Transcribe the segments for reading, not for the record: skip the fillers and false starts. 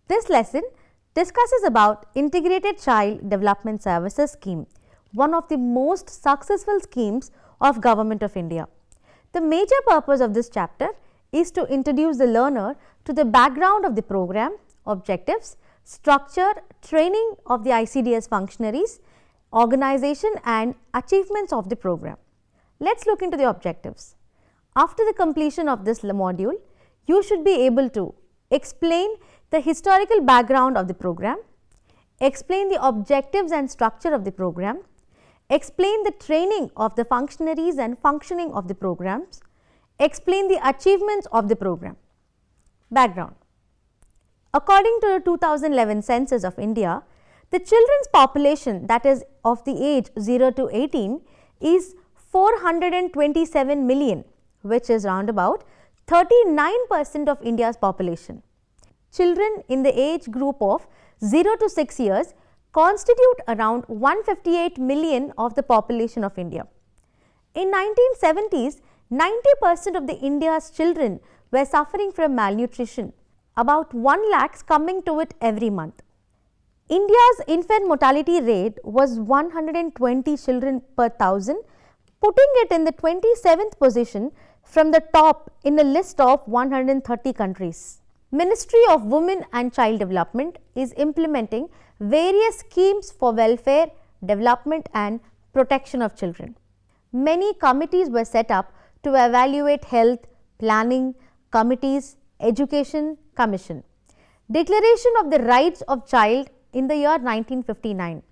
This lesson discusses about Integrated Child Development Services Scheme, one of the most successful schemes of Government of India. The major purpose of this chapter is to introduce the learner to the background of the program, objectives, structure, training of the ICDS functionaries, organization and achievements of the program. Let's look into the objectives. After the completion of this module, you should be able to explain the historical background of the program, explain the objectives and structure of the program, explain the training of the functionaries and functioning of the programs, explain the achievements of the program. Background. According to the 2011 census of India, the children's population, that is of the age 0 to 18, is 427 million, which is round about 39% of India's population. Children in the age group of 0 to 6 years constitute around 158 million of the population of India. In 1970s, 90% of the India's children were suffering from malnutrition, about 1 lakh coming to it every month. India's infant mortality rate was 120 children per thousand, putting it in the 27th position from the top in a list of 130 countries. Ministry of Women and Child Development is implementing various schemes for welfare, development and protection of children. Many committees were set up to evaluate health, planning, committees, education, commission. Declaration of the Rights of Child in the year 1959.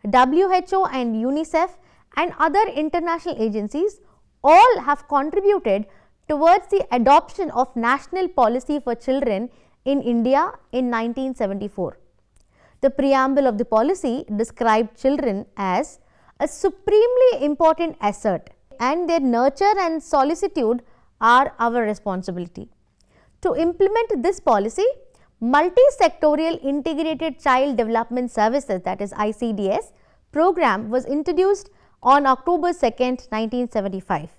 WHO and UNICEF and other international agencies all have contributed towards the adoption of National Policy for Children in India in 1974. The preamble of the policy described children as a supremely important asset and their nurture and solicitude are our responsibility. To implement this policy, Multi-Sectorial Integrated Child Development Services, that is ICDS, program was introduced on October 2, 1975.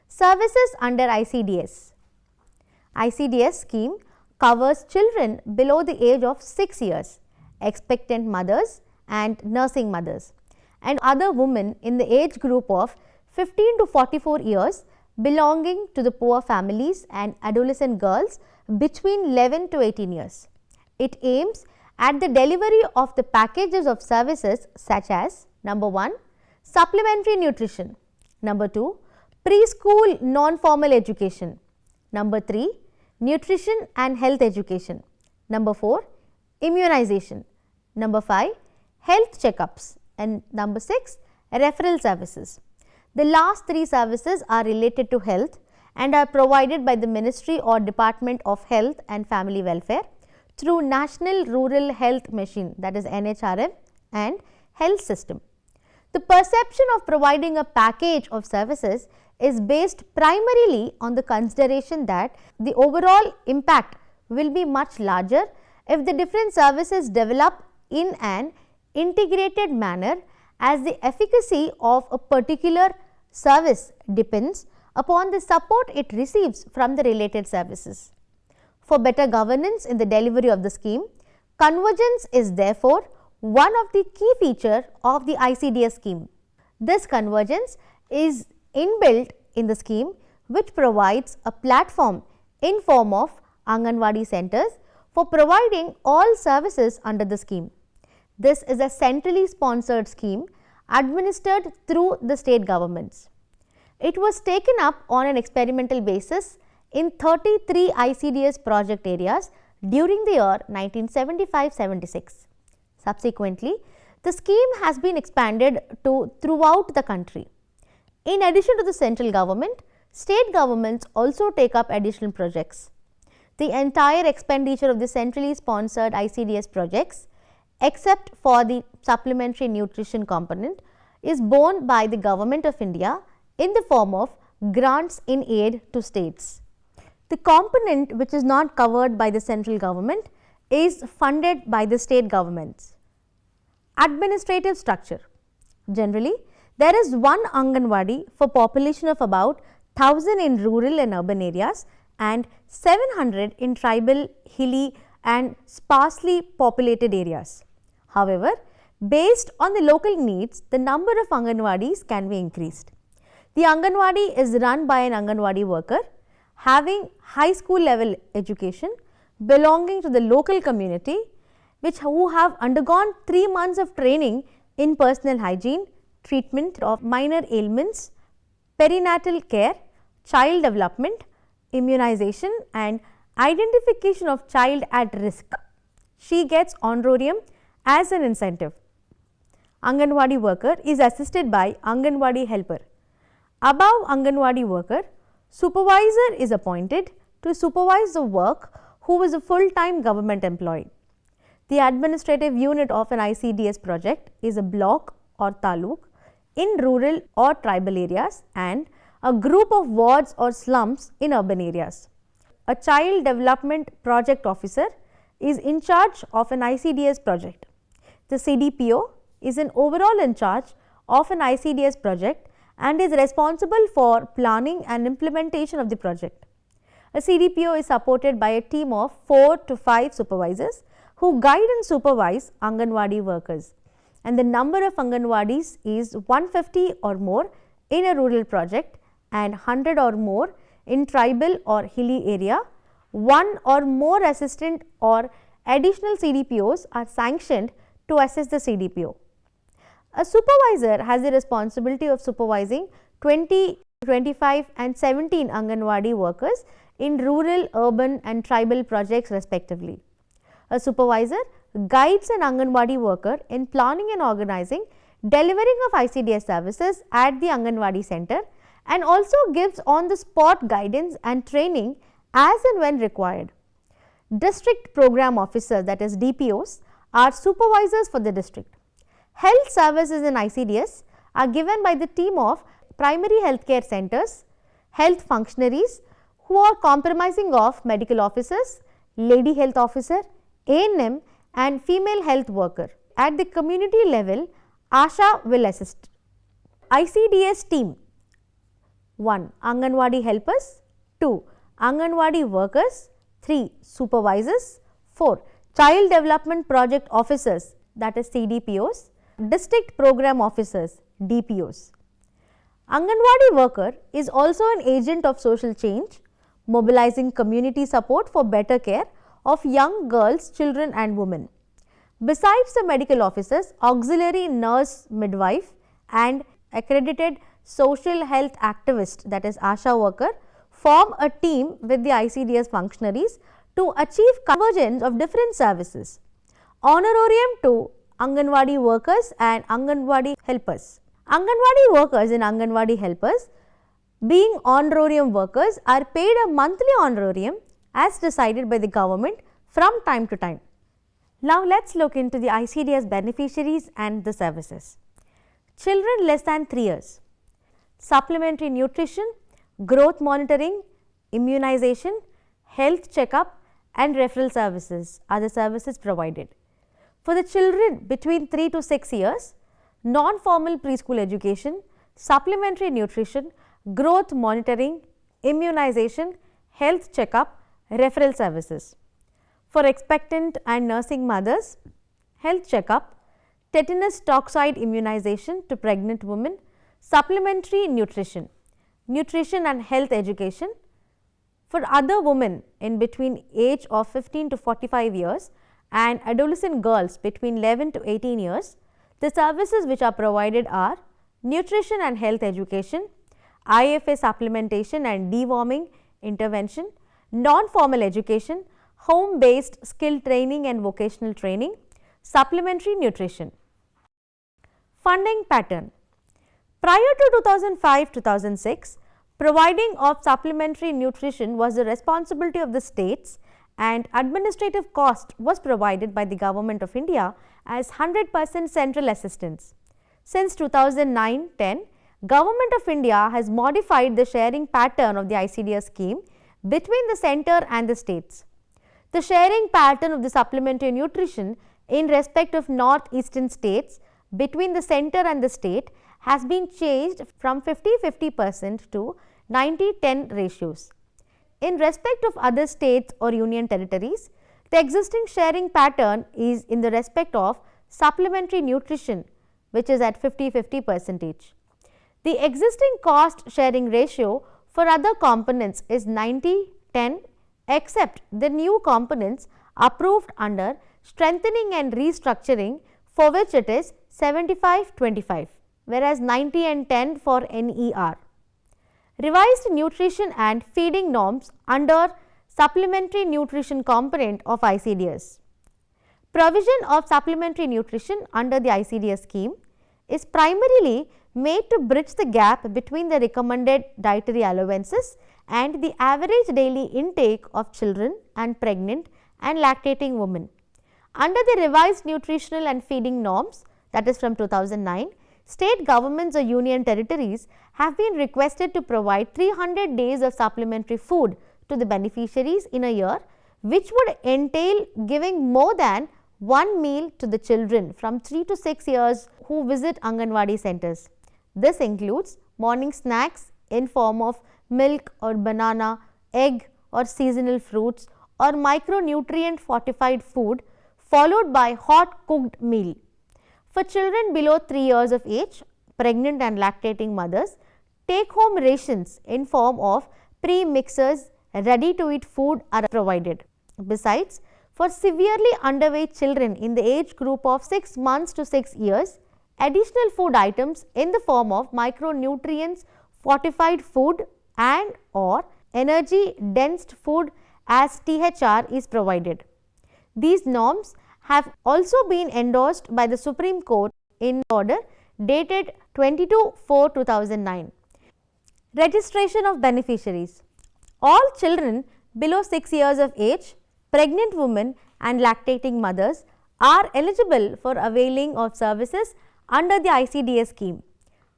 Services under ICDS. ICDS scheme covers children below the age of 6 years, expectant mothers and nursing mothers, and other women in the age group of 15 to 44 years belonging to the poor families and adolescent girls between 11 to 18 years. It aims at the delivery of the packages of services such as number 1, supplementary nutrition, number 2, preschool non-formal education, number 3, nutrition and health education, number 4, immunization, number 5, health checkups, and number 6, referral services. The last 3 services are related to health and are provided by the Ministry or Department of Health and Family Welfare through National Rural Health Mission, that is NHRM, and health system. The perception of providing a package of services is based primarily on the consideration that the overall impact will be much larger if the different services develop in an integrated manner, as the efficacy of a particular service depends upon the support it receives from the related services. For better governance in the delivery of the scheme, convergence is therefore one of the key features of the ICDS scheme. This convergence is inbuilt in the scheme, which provides a platform in form of Anganwadi centers for providing all services under the scheme. This is a centrally sponsored scheme administered through the state governments. It was taken up on an experimental basis in 33 ICDS project areas during the year 1975-76. Subsequently, the scheme has been expanded to throughout the country. In addition to the central government, state governments also take up additional projects. The entire expenditure of the centrally sponsored ICDS projects, except for the supplementary nutrition component, is borne by the Government of India in the form of grants in aid to states. The component which is not covered by the central government is funded by the state governments. Administrative structure. Generally, there is one Anganwadi for population of about 1000 in rural and urban areas and 700 in tribal, hilly and sparsely populated areas. However, based on the local needs, the number of Anganwadis can be increased. The Anganwadi is run by an Anganwadi worker having high school level education, belonging to the local community, who have undergone 3 months of training in personal hygiene, treatment of minor ailments, perinatal care, child development, immunization and identification of child at risk. She gets honorarium as an incentive. Anganwadi worker is assisted by Anganwadi helper. Above Anganwadi worker, supervisor is appointed to supervise the work who is a full-time government employee. The administrative unit of an ICDS project is a block or taluk in rural or tribal areas and a group of wards or slums in urban areas. A child development project officer is in charge of an ICDS project. The CDPO is an overall in charge of an ICDS project and is responsible for planning and implementation of the project. A CDPO is supported by a team of 4 to 5 supervisors who guide and supervise Anganwadi workers, and the number of Anganwadis is 150 or more in a rural project and 100 or more in tribal or hilly area. 1 or more assistant or additional CDPOs are sanctioned to assist the CDPO. A supervisor has the responsibility of supervising 20, 25 and 17 Anganwadi workers in rural, urban and tribal projects respectively. A supervisor guides an Anganwadi worker in planning and organizing delivering of ICDS services at the Anganwadi center and also gives on the spot guidance and training as and when required. District program officers, that is DPOs, are supervisors for the district. Health services in ICDS are given by the team of primary healthcare centers, health functionaries who are comprising of medical officers, lady health officer, ANM and female health worker. At the community level, ASHA will assist. ICDS team: 1. Anganwadi helpers, 2. Anganwadi workers, 3. Supervisors, 4. Child development project officers, that is CDPOs, district program officers, DPOs. Anganwadi worker is also an agent of social change, mobilizing community support for better care of young girls, children and women. Besides the medical officers, auxiliary nurse midwife and accredited social health activist, that is ASHA worker, form a team with the ICDS functionaries to achieve convergence of different services. Honorarium to Anganwadi workers and Anganwadi helpers. Anganwadi workers and Anganwadi helpers, being honorarium workers, are paid a monthly honorarium as decided by the government from time to time. Now let us look into the ICDS beneficiaries and the services. Children less than 3 years, supplementary nutrition, growth monitoring, immunization, health checkup and referral services are the services provided. For the children between 3 to 6 years, non-formal preschool education, supplementary nutrition, growth monitoring, immunization, health checkup, referral services. For expectant and nursing mothers, health checkup, tetanus toxoid immunization to pregnant women, supplementary nutrition, nutrition and health education. For other women in between age of 15 to 45 years and adolescent girls between 11 to 18 years, the services which are provided are nutrition and health education, IFA supplementation and deworming intervention, non-formal education, home-based skill training and vocational training, supplementary nutrition. Funding pattern. Prior to 2005-2006, providing of supplementary nutrition was the responsibility of the states and administrative cost was provided by the Government of India as 100% central assistance. Since 2009-10, Government of India has modified the sharing pattern of the ICDS scheme between the centre and the states. The sharing pattern of the supplementary nutrition in respect of north-eastern states between the centre and the state has been changed from 50-50% to 90-10 ratios. In respect of other states or union territories, The existing sharing pattern is in the respect of supplementary nutrition, which is at 50-50%. The existing cost sharing ratio for other components is 90-10, except the new components approved under strengthening and restructuring, for which it is 75-25, whereas 90 and 10 for NER. Revised nutrition and feeding norms under supplementary nutrition component of ICDS. Provision of supplementary nutrition under the ICDS scheme is primarily made to bridge the gap between the recommended dietary allowances and the average daily intake of children and pregnant and lactating women. Under the revised nutritional and feeding norms, that is from 2009, state governments or union territories have been requested to provide 300 days of supplementary food to the beneficiaries in a year, which would entail giving more than one meal to the children from 3 to 6 years who visit Anganwadi centers. This includes morning snacks in form of milk or banana, egg or seasonal fruits or micronutrient fortified food, followed by hot cooked meal. For children below 3 years of age, pregnant and lactating mothers, take home rations in form of pre-mixers, ready to eat food are provided. Besides, for severely underweight children in the age group of 6 months to 6 years, additional food items in the form of micronutrients fortified food and or energy dense food as THR is provided. These norms have also been endorsed by the Supreme Court in order dated 22/4/2009. Registration of beneficiaries. All children below 6 years of age, pregnant women and lactating mothers are eligible for availing of services under the ICDS scheme.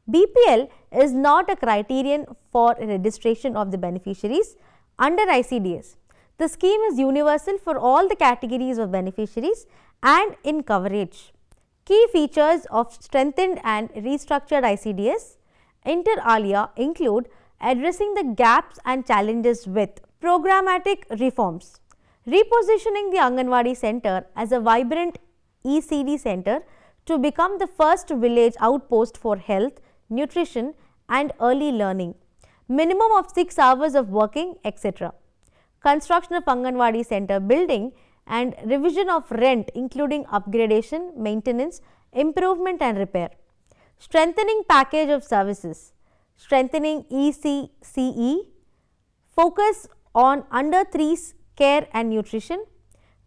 BPL is not a criterion for registration of the beneficiaries under ICDS. The scheme is universal for all the categories of beneficiaries and in coverage. Key features of strengthened and restructured ICDS inter alia include addressing the gaps and challenges with programmatic reforms, repositioning the Anganwadi center as a vibrant ECD center to become the first village outpost for health, nutrition and early learning, minimum of 6 hours of working, etc. Construction of Anganwadi center building and revision of rent including upgradation, maintenance, improvement and repair. Strengthening package of services, strengthening ECCE, focus on under 3s care and nutrition,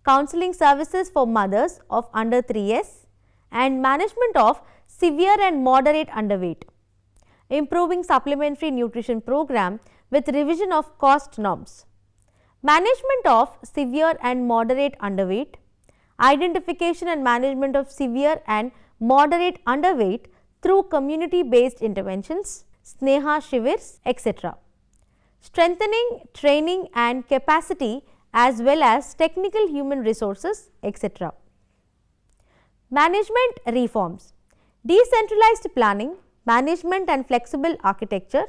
counseling services for mothers of under 3s and management of severe and moderate underweight. Improving supplementary nutrition program with revision of cost norms. Management of severe and moderate underweight, identification and management of severe and moderate underweight through community based interventions, Sneha Shivers, etc. Strengthening training and capacity as well as technical human resources, etc. Management reforms, decentralized planning, management and flexible architecture,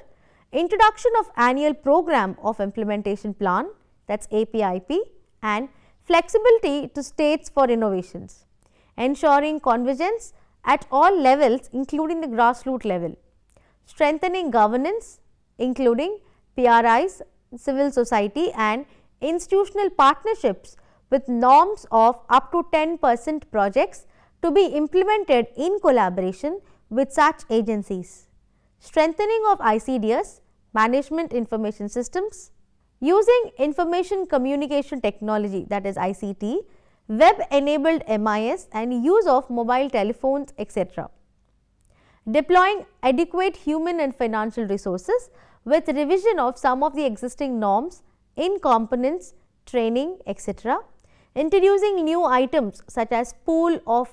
introduction of annual program of implementation plan, that is APIP, and flexibility to states for innovations, ensuring convergence at all levels including the grassroots level, strengthening governance including PRIs, civil society and institutional partnerships with norms of up to 10% projects to be implemented in collaboration with such agencies, strengthening of ICDS, management information systems, using information communication technology, that is ICT, web enabled MIS and use of mobile telephones, etc. Deploying adequate human and financial resources with revision of some of the existing norms in components, training, etc. Introducing new items such as pool of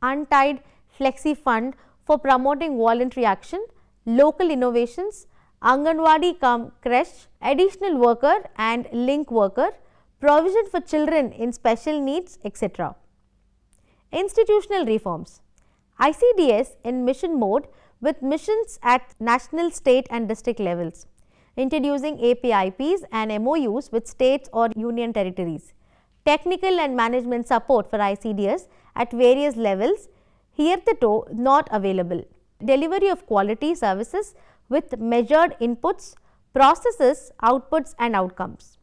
untied flexi fund for promoting voluntary action, local innovations, Anganwadi cum creche, additional worker and link worker, provision for children in special needs, etc. Institutional reforms, ICDS in mission mode with missions at national, state and district levels, introducing APIPs and MOUs with states or union territories, technical and management support for ICDS at various levels hitherto not available, delivery of quality services with measured inputs, processes, outputs and outcomes.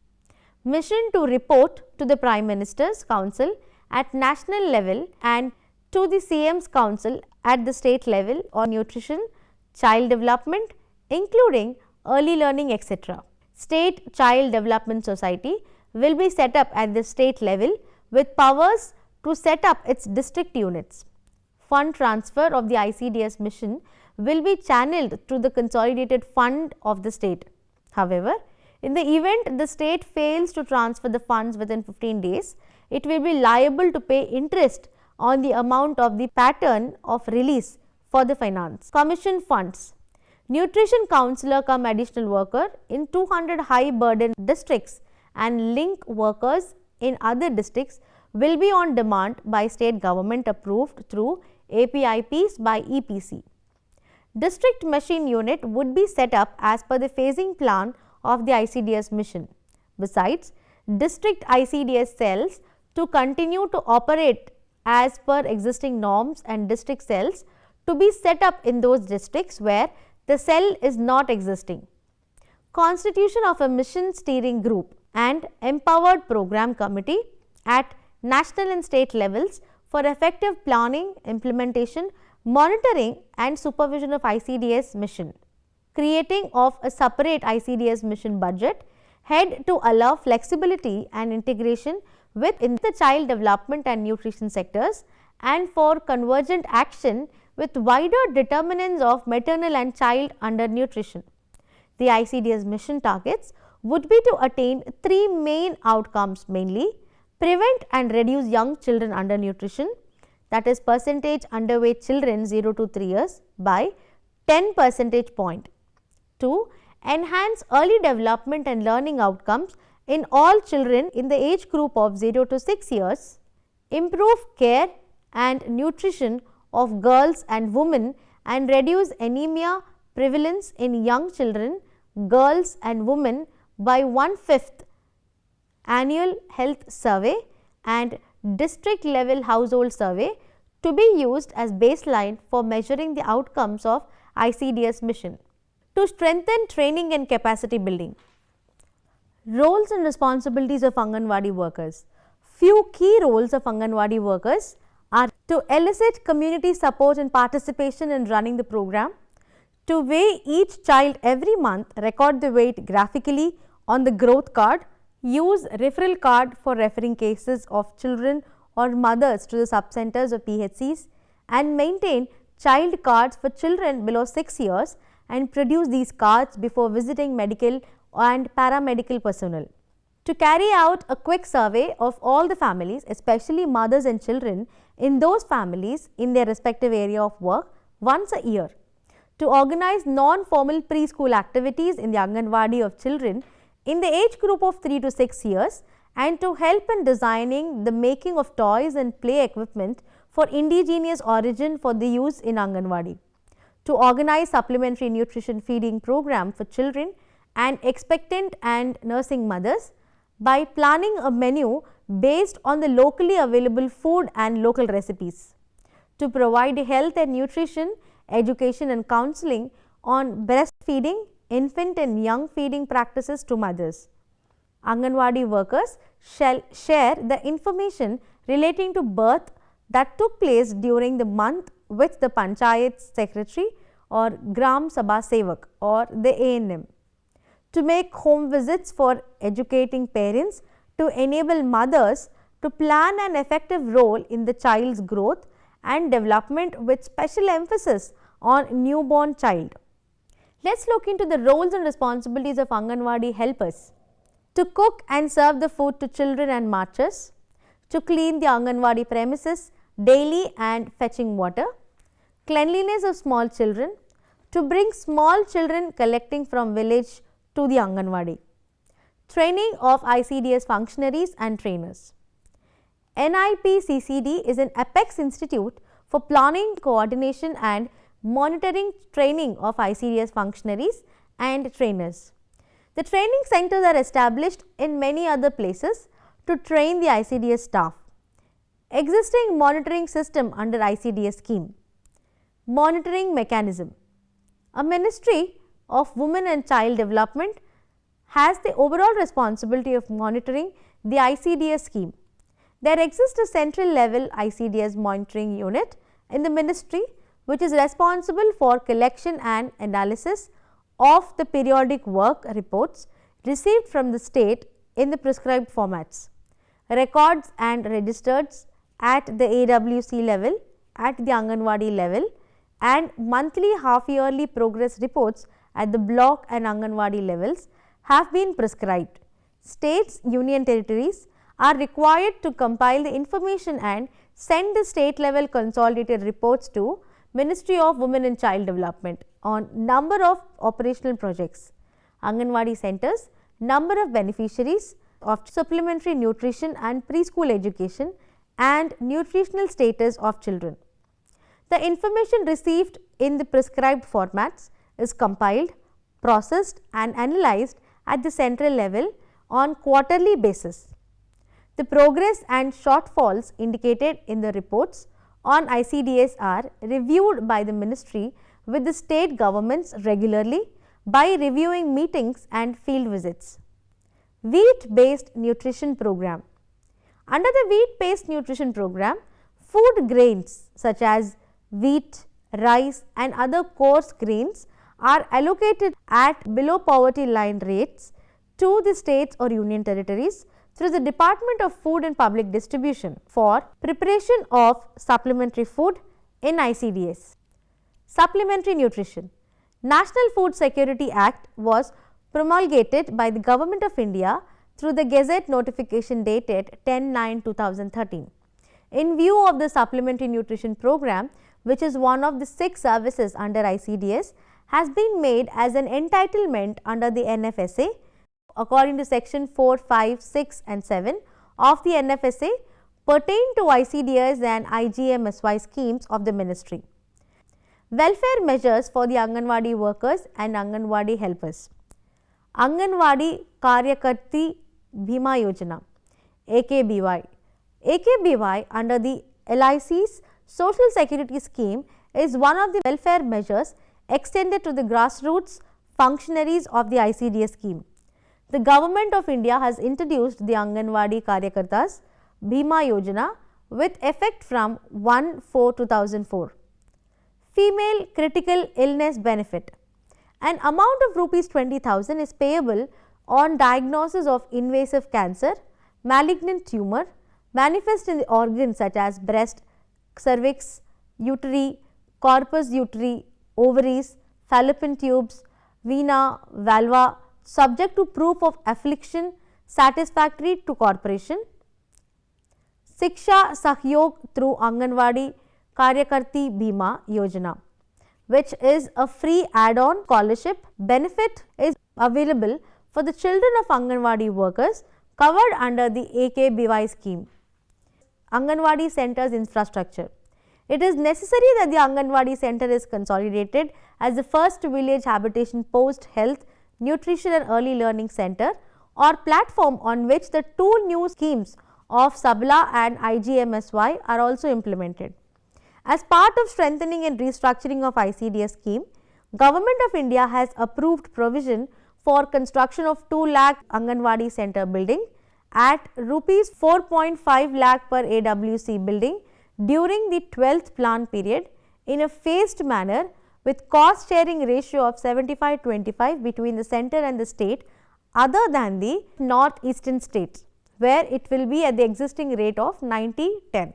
Mission to report to the Prime Minister's Council at national level and to the CM's Council at the state level on nutrition, child development, including early learning, etc. State Child Development Society will be set up at the state level with powers to set up its district units. Fund transfer of the ICDS mission will be channeled to the consolidated fund of the state. However, in the event the state fails to transfer the funds within 15 days, it will be liable to pay interest on the amount of the pattern of release for the finance. Commission funds. Nutrition counselor come additional worker in 200 high burden districts and link workers in other districts will be on demand by state government approved through APIPs by EPC. District machine unit would be set up as per the phasing plan of the ICDS mission. Besides, district ICDS cells to continue to operate as per existing norms and district cells to be set up in those districts where the cell is not existing. Constitution of a mission steering group and empowered program committee at national and state levels for effective planning, implementation, monitoring and supervision of ICDS mission. Creating of a separate ICDS mission budget head to allow flexibility and integration within the child development and nutrition sectors and for convergent action with wider determinants of maternal and child undernutrition. The ICDS mission targets would be to attain three main outcomes, mainly prevent and reduce young children undernutrition, that is percentage underweight children 0 to 3 years by 10 percentage point. 2. Enhance early development and learning outcomes in all children in the age group of 0 to 6 years. Improve care and nutrition of girls and women and reduce anemia prevalence in young children, girls and women by 1/5 annual health survey and district level household survey to be used as baseline for measuring the outcomes of ICDS mission. To strengthen training and capacity building. Roles and responsibilities of Anganwadi workers. Few key roles of Anganwadi workers are to elicit community support and participation in running the program, to weigh each child every month, record the weight graphically on the growth card, use referral card for referring cases of children or mothers to the subcenters of PHCs, and maintain child cards for children below 6 years and produce these cards before visiting medical and paramedical personnel. To carry out a quick survey of all the families, especially mothers and children in those families in their respective area of work once a year. To organize non-formal preschool activities in the Anganwadi of children in the age group of 3 to 6 years and to help in designing the making of toys and play equipment for indigenous origin for the use in Anganwadi. To organize supplementary nutrition feeding program for children and expectant and nursing mothers by planning a menu based on the locally available food and local recipes. To provide health and nutrition, education and counseling on breastfeeding, infant and young feeding practices to mothers. Anganwadi workers shall share the information relating to birth that took place during the month with the Panchayat Secretary or Gram Sabha Sevak or the ANM. To make home visits for educating parents to enable mothers to plan an effective role in the child's growth and development with special emphasis on newborn child. Let's look into the roles and responsibilities of Anganwadi helpers. To cook and serve the food to children and marchers, to clean the Anganwadi premises daily and fetching water, cleanliness of small children, to bring small children collecting from village to the Anganwadi, training of ICDS functionaries and trainers. NIPCCD is an apex institute for planning, coordination and monitoring training of ICDS functionaries and trainers. The training centers are established in many other places to train the ICDS staff. Existing monitoring system under ICDS scheme. Monitoring mechanism. A Ministry of Women and Child Development has the overall responsibility of monitoring the ICDS scheme. There exists a central level ICDS monitoring unit in the ministry which is responsible for collection and analysis of the periodic work reports received from the state in the prescribed formats. Records and registers at the AWC level, at the Anganwadi level, and monthly half-yearly progress reports at the block and Anganwadi levels have been prescribed. States, union territories are required to compile the information and send the state level consolidated reports to Ministry of Women and Child Development on number of operational projects, Anganwadi centers, number of beneficiaries of supplementary nutrition and preschool education, and nutritional status of children. The information received in the prescribed formats is compiled, processed and analyzed at the central level on quarterly basis. The progress and shortfalls indicated in the reports on ICDS are reviewed by the ministry with the state governments regularly by reviewing meetings and field visits. Wheat based nutrition program. Under the wheat based nutrition program, food grains such as wheat, rice and other coarse grains are allocated at below poverty line rates to the states or union territories through the Department of Food and Public Distribution for preparation of supplementary food in ICDS. Supplementary nutrition. National Food Security Act was promulgated by the Government of India through the Gazette notification dated 10/9/2013. In view of the supplementary nutrition program, which is one of the 6 services under ICDS, has been made as an entitlement under the NFSA according to section 4, 5, 6 and 7 of the NFSA pertain to ICDS and IGMSY schemes of the ministry. Welfare measures for the Anganwadi workers and Anganwadi helpers. Anganwadi Karyakarti Bhima Yojana AKBY. AKBY under the LIC's Social Security Scheme is one of the welfare measures extended to the grassroots functionaries of the ICDS scheme. The Government of India has introduced the Anganwadi Karyakartas Bhima Yojana with effect from 1/4/2004. Female critical illness benefit. An amount of rupees 20,000 is payable on diagnosis of invasive cancer, malignant tumor, manifest in the organs such as breast, cervix, uteri, corpus uteri, ovaries, fallopian tubes, vena, valva, subject to proof of affliction satisfactory to corporation. Shiksha Sahyog through Anganwadi Karyakarti Bhima Yojana, which is a free add-on scholarship. Benefit is available for the children of Anganwadi workers covered under the AKBY scheme. Anganwadi Centers Infrastructure. It is necessary that the Anganwadi Center is consolidated as the first village habitation post health, nutrition and early learning center or platform on which the 2 new schemes of Sabla and IGMSY are also implemented. As part of strengthening and restructuring of ICDS scheme, Government of India has approved provision for construction of 2 lakh Anganwadi Center building at rupees 4.5 lakh per AWC building during the 12th plan period in a phased manner with cost sharing ratio of 75-25 between the center and the state other than the northeastern states, where it will be at the existing rate of 90-10.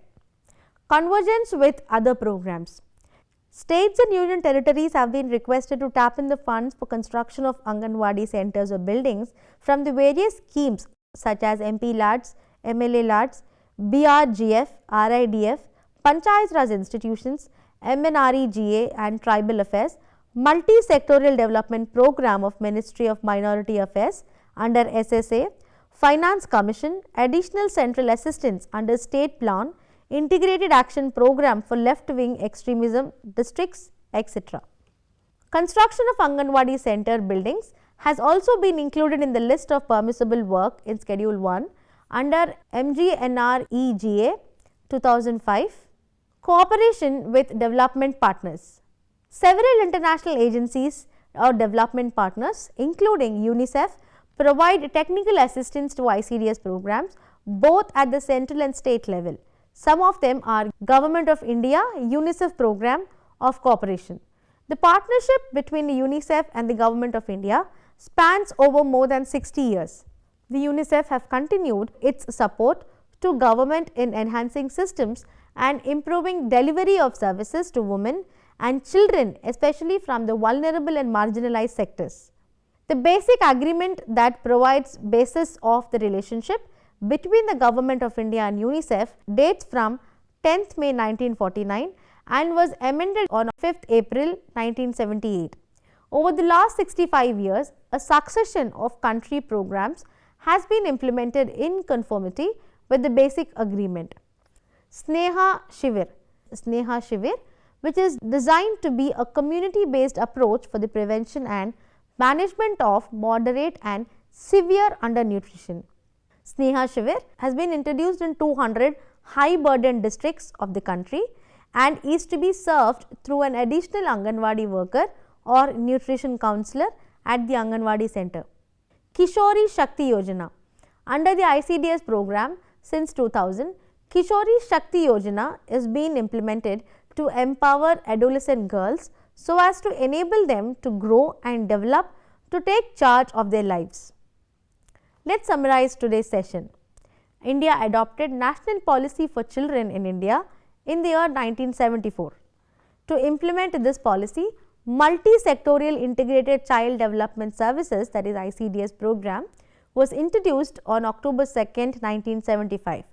Convergence with other programs. States and union territories have been requested to tap in the funds for construction of Anganwadi centers or buildings from the various schemes such as MP LADS, MLA LADS, BRGF, RIDF, Panchayat Raj institutions, MNREGA and Tribal Affairs, multi-sectorial development program of Ministry of Minority Affairs under SSA, Finance Commission, additional central assistance under state plan, integrated action program for left-wing extremism districts, etc. Construction of Anganwadi center buildings has also been included in the list of permissible work in Schedule 1 under MGNREGA 2005. Cooperation with development partners. Several international agencies or development partners, including UNICEF, provide technical assistance to ICDS programs both at the central and state level. Some of them are Government of India UNICEF Program of Cooperation. The partnership between UNICEF and the Government of India spans over more than 60 years. The UNICEF have continued its support to government in enhancing systems and improving delivery of services to women and children, especially from the vulnerable and marginalized sectors. The basic agreement that provides basis of the relationship between the Government of India and UNICEF dates from 10th May 1949 and was amended on 5th April 1978. Over the last 65 years, a succession of country programs has been implemented in conformity with the basic agreement. Sneha Shivir, which is designed to be a community-based approach for the prevention and management of moderate and severe undernutrition. Sneha Shivir has been introduced in 200 high burden districts of the country and is to be served through an additional Anganwadi worker or nutrition counselor at the Anganwadi center. Kishori Shakti Yojana. Under the ICDS program since 2000, Kishori Shakti Yojana is being implemented to empower adolescent girls so as to enable them to grow and develop to take charge of their lives. Let's summarize today's session. India adopted National Policy for Children in India in the year 1974. To implement this policy, Multi-Sectorial Integrated Child Development Services, that is ICDS program, was introduced on October 2nd, 1975.